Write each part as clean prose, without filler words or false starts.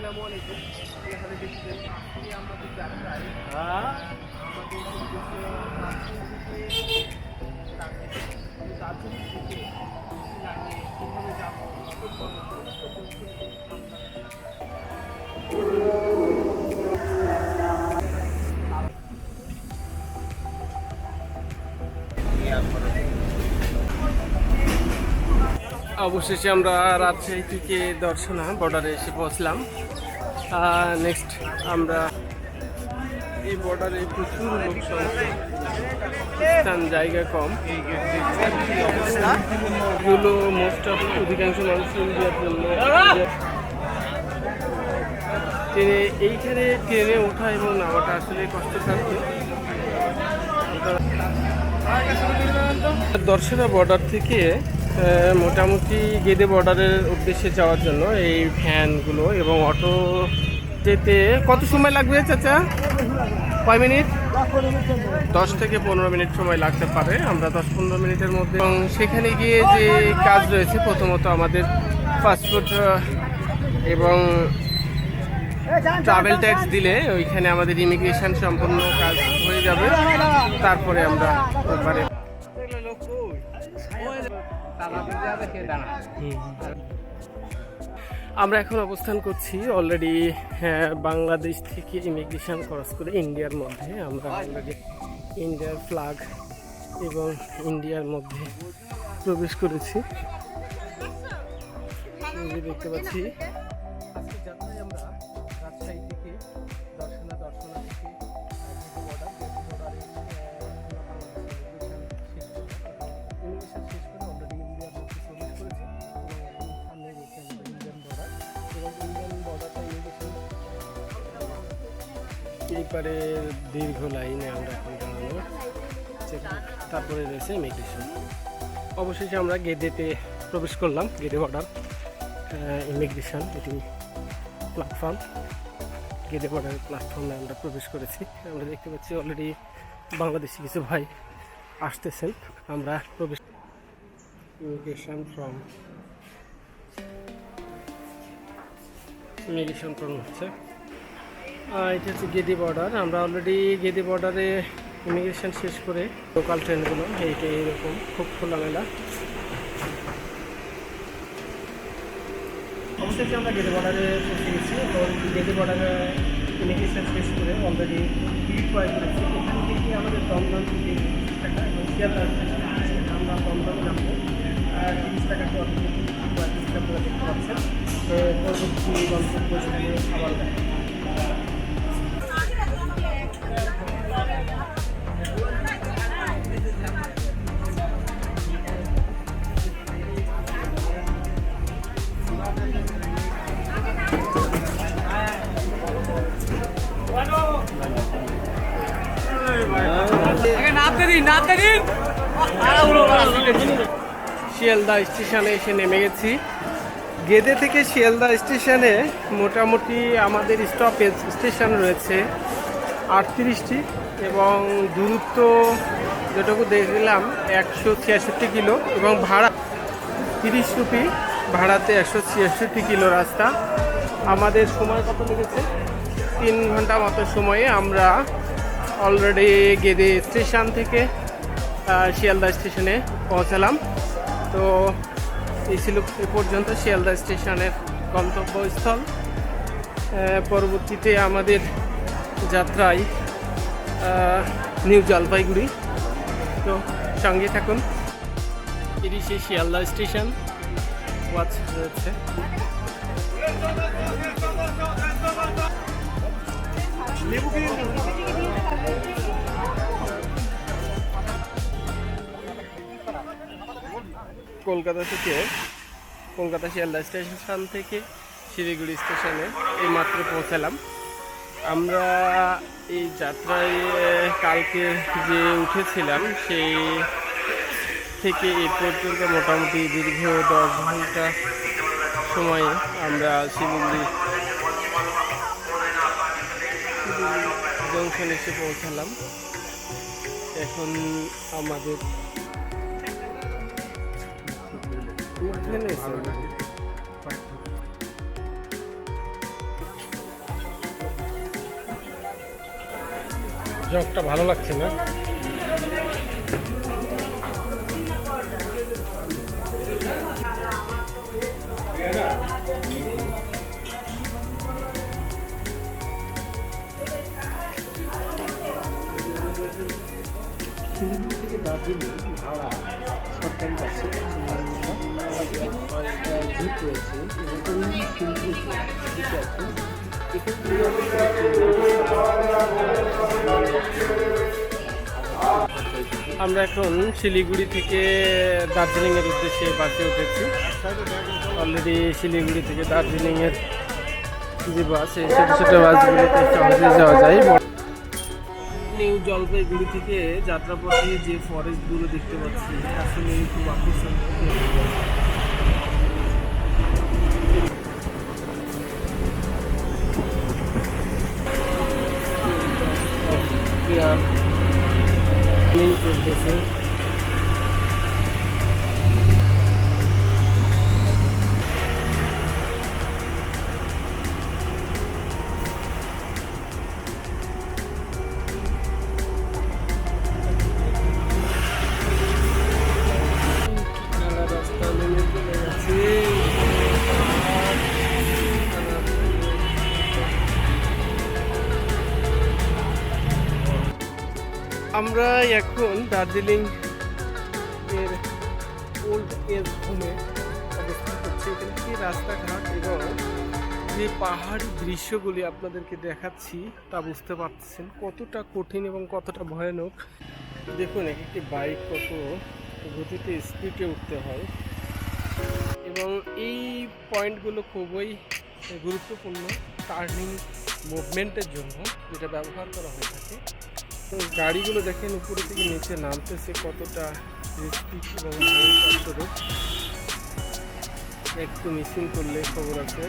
আসসালামু আলাইকুম। এখানে দেখছেন আমাদের যাত্রায় আমাদের দার্জিলিং থেকে লাগে কীভাবে যাবো অবশেষে আমরা রাজশাহী থেকে দর্শনা বর্ডারে এসে পৌঁছলাম। নেক্সট আমরা এই বর্ডারে প্রচুর লোক স্থান জায়গা কম, এগুলো মোস্ট অফ অধিকাংশ মানুষ ইন্ডিয়ার জন্য ট্রেনে ওঠা এবং নামাটা আসলে কষ্টসাধ্য। দর্শনা বর্ডার থেকে মোটামুটি গেদে বর্ডারের উদ্দেশ্যে যাওয়ার জন্য এই ভ্যানগুলো এবং অটো যেতে কত সময় লাগবে চাচা? কয় মিনিট? 10 থেকে 15 মিনিট সময় লাগতে পারে। আমরা 10-15 মিনিটের মধ্যে, এবং সেখানে গিয়ে যে কাজ রয়েছে, প্রথমত আমাদের পাসপোর্ট এবং ট্রাভেল ট্যাক্স দিলে ওইখানে আমাদের ইমিগ্রেশন সম্পূর্ণ কাজ হয়ে যাবে। তারপরে আমরা ওপারে আমরা এখন অবস্থান করছি অলরেডি বাংলাদেশ থেকে ইমিগ্রেশন ক্রস করে ইন্ডিয়ার মধ্যে। আমরা অলরেডি ইন্ডিয়ার ফ্ল্যাগ এবং ইন্ডিয়ার মধ্যে প্রবেশ করেছি। দেখতে পাচ্ছি আজকে যাত্রায় আমরা রাজশাহী থেকে দর্শনা থেকে এইবারে দীর্ঘ লাইনে আমরা এখন দাঁড়ানো, তারপরে রয়েছে ইমিগ্রেশন। অবশেষে আমরা গেদেতে প্রবেশ করলাম। গেদে বর্ডার ইমিগ্রেশন, এটি প্ল্যাটফর্ম। গেদে বর্ডারের প্ল্যাটফর্মে আমরা প্রবেশ করেছি। আমরা দেখতে পাচ্ছি অলরেডি বাংলাদেশি কিছু ভাই আসতেছেন। আমরা প্রবেশ ইমিগ্রেশন ফ্রম হচ্ছে এটা হচ্ছে গেদে বর্ডার। আমরা অলরেডি গেদে বর্ডারে ইমিগ্রেশন শেষ করে লোকাল ট্রেনগুলো এইটা এরকম খুব খোলামেলা। অবশেষে আমরা গেদে বর্ডারে পৌঁছে গেছি এবং গেদে বর্ডারে ইমিগ্রেশন শেষ করে অলরেডি টিকিট ক্রয় করেছি। এখান থেকে আমাদের দমদম থেকে 30 টাকা এবং শিয়ালদহ আমরা দমদমে নামবো। 30 টাকা টিকিটটা পুরো দেখতে পাচ্ছেন। পরবর্তী গন্তব্য সেখানে আবার শিয়ালদহ স্টেশনে এসে নেমে গেছি। গেদে থেকে শিয়ালদহ স্টেশনে মোটামুটি আমাদের স্টপেজ স্টেশন রয়েছে 38টি এবং দূরত্ব যেটুকু দেখলাম 166 কিলো এবং ভাড়া 30 রুপি। ভাড়াতে 166 কিলো রাস্তা। আমাদের সময় কত লেগেছে? 3 ঘন্টা মতো সময়ে আমরা অলরেডি গেদে স্টেশন থেকে শিয়ালদহ স্টেশনে পৌঁছালাম। তো এই ছিল এ পর্যন্ত শিয়ালদহ স্টেশনের গন্তব্যস্থল। পরবর্তীতে আমাদের যাত্রায় নিউ জলপাইগুড়ি। তো সঙ্গে থাকুন। এটি সেই শিয়ালদহ স্টেশন ওয়াচ রয়েছে। কলকাতা শিয়ালদহ স্টেশন থেকে শিলিগুড়ি স্টেশনে এইমাত্র পৌঁছালাম। আমরা এই যাত্রায় কালকে যে উঠেছিলাম সেই থেকে এই পর্যন্ত মোটামুটি দীর্ঘ 10 ঘন্টা সময়ে আমরা শিলিগুড়ি জংশন এসে পৌঁছালাম। এখন আমাদের জগটা ভালো লাগছে না। শিলিগুড়ি থেকে দার্জিলিং ভাড়া সরকারি বাসে জিপ রয়েছে এবং শিলিগুড়ি দিকে আছে। আমরা এখন শিলিগুড়ি থেকে দার্জিলিংয়ের উদ্দেশ্যে বাসে উঠেছি। অলরেডি শিলিগুড়ি থেকে দার্জিলিংয়ের যে বাস, এই ছোটো ছোটো বাসগুলিতে সহজে যাওয়া যায়। নিউ জলপাইগুড়ি থেকে যাত্রাপথে যে ফরেস্টগুলো দেখতে পাচ্ছি আসলে খুব আকর্ষণ। চলতেছে রাস্তা নেমে চলে গেছে। আমরা এখন দার্জিলিং এর ওল্ড এজ হোমে অবস্থান করছি। এখান থেকে রাস্তাঘাট এবং যে পাহাড়ি দৃশ্যগুলি আপনাদেরকে দেখাচ্ছি তা বুঝতে পারছেন কতটা কঠিন এবং কতটা ভয়ানক। দেখুন এক একটি বাইক কত গতিতে স্পিডে উঠতে হয় এবং এই পয়েন্টগুলো খুবই গুরুত্বপূর্ণ টার্নিং মুভমেন্টের জন্য, যেটা ব্যবহার করা হয়ে থাকে। তো গাড়িগুলো দেখেন উপরে থেকে নিচে নামতেছে কতটা রিস্কি এবং ভয়ঙ্কর। একটু মিসিং করলে খবর আছে।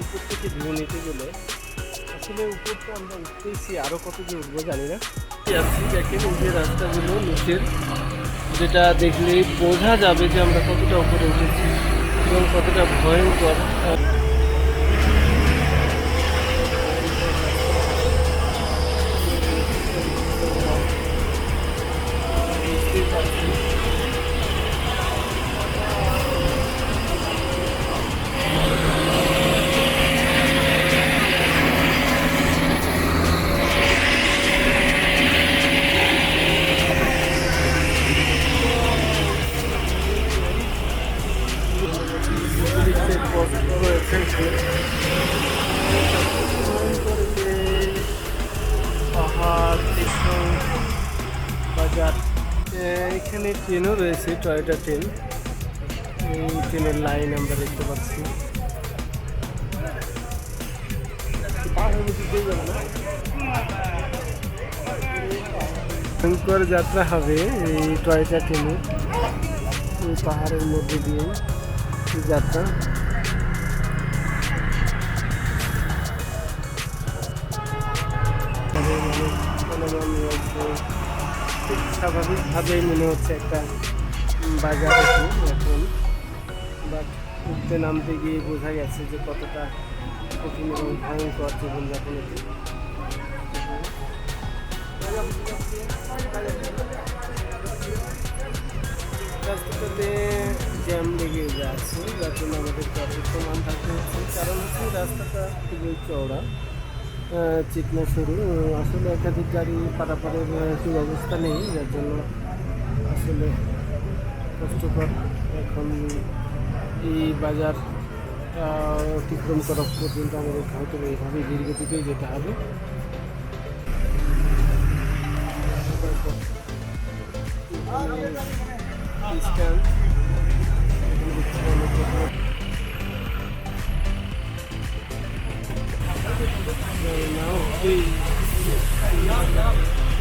উপর থেকে ভিউ নিতে গেলে আসলে উপর তো আমরা উঠতেইছি, আরও কত যে উঠবো জানি না। যাচ্ছি দেখেন এই যে রাস্তাগুলো নিচের, যেটা দেখলে বোঝা যাবে যে আমরা কতটা উপরে উঠেছি এবং কতটা ভয়ঙ্কর। পাহাড় বাজার, এখানে ট্রেনও রয়েছে, টয়োটা ট্রেন। এই ট্রেনের লাইন আমরা দেখতে পাচ্ছি। ভয়ঙ্কর যাত্রা হবে এই টয়োটা ট্রেনে, এই পাহাড়ের মধ্যে দিয়ে যাত্রা। স্বাভাবিকভাবেই মনে হচ্ছে একটা বাজার এখন, বাট উঠতে নামতে গিয়ে বোঝা গেছে যে কতটা কঠিন এবং ভয়ঙ্কর জীবনযাপন এটি। রাস্তাটাতে জ্যাম লেগে যাচ্ছে, যার জন্য আমাদেরকে অপেক্ষমান থাকতে হচ্ছে। কারণ হচ্ছে রাস্তাটা খুবই চওড়া, চিকনা সরু, আসলে একাধিক গাড়ি পারাপারের সুব্যবস্থা নেই, যার জন্য আসলে কষ্টকর। এখন এই বাজার অতিক্রম করা পর্যন্ত আমাদের হয়তো এইভাবে দীর্ঘতিতেই যেতে হবে।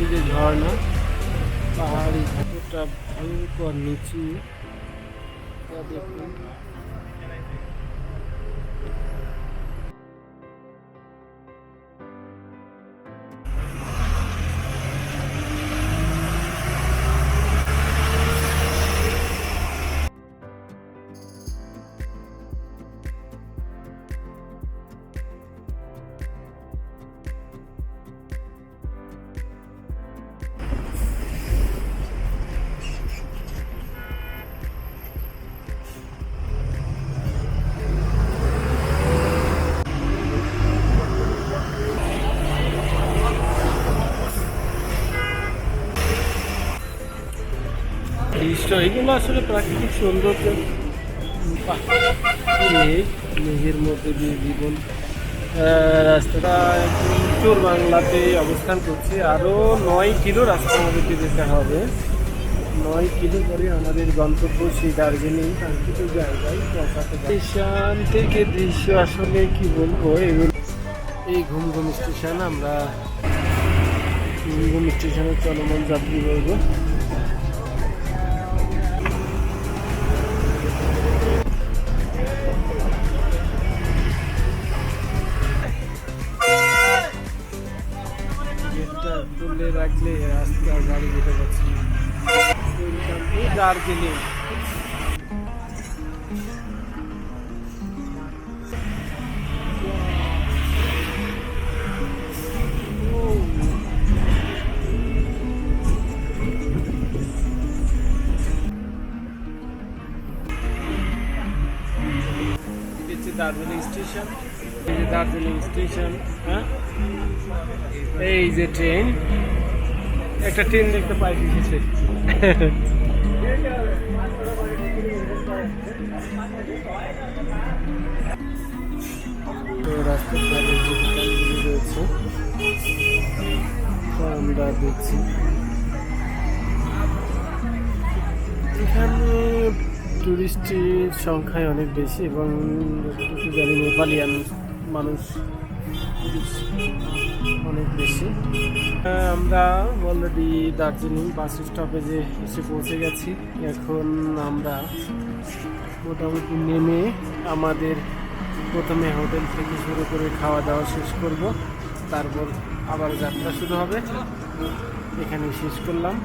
এই যে ঝর্ণা, পাহাড়ি কতটা ভয়ঙ্কর নিচু দেখুন। দৃশ্য, এগুলো আসলে প্রাকৃতিক সৌন্দর্য। মেঘের মধ্যে দিয়ে জীবন, রাস্তাটা উত্তর বাংলাতে অবস্থান করছে। আরও 9 কিলো রাস্তা আমাদেরকে যেতে হবে। 9 কিলো পরে আমাদের গন্তব্য সেই দার্জিলিং কাঙ্ক্ষিত জায়গায় পৌঁছাতে হবে। স্টেশন থেকে দৃশ্য আসলে কি বলবো, এগুলো এই ঘুমঘুম স্টেশন। আমরা ঘুমঘুম স্টেশনে চলমান যাত্রী বলবো। গেটটা খুলে রাখলে আজকে আর গাড়ি যেতে পারছি না। দার্জিলিং দার্জিলিং স্টেশন, এই যে দার্জিলিং স্টেশন। হ্যাঁ, এই যে ট্রেন, একটা ট্রেন দেখতে পাই এসেছে। তো রাস্তার ধারে যে দোকানগুলি রয়েছে আমরা দেখছি। এখানে টুরিস্টের সংখ্যায় অনেক বেশি এবং কিছু জানি নেপালিয়ান মানুষ অনেক বেশি। আমরা অলরেডি দার্জিলিং বাস স্টপেজে এসে পৌঁছে গেছি। এখন আমরা মোটামুটি নেমে আমাদের প্রথমে হোটেল থেকে শুরু করে খাওয়া দাওয়া শেষ করব, তারপর আবার যাত্রা শুরু হবে। এখানে শেষ করলাম।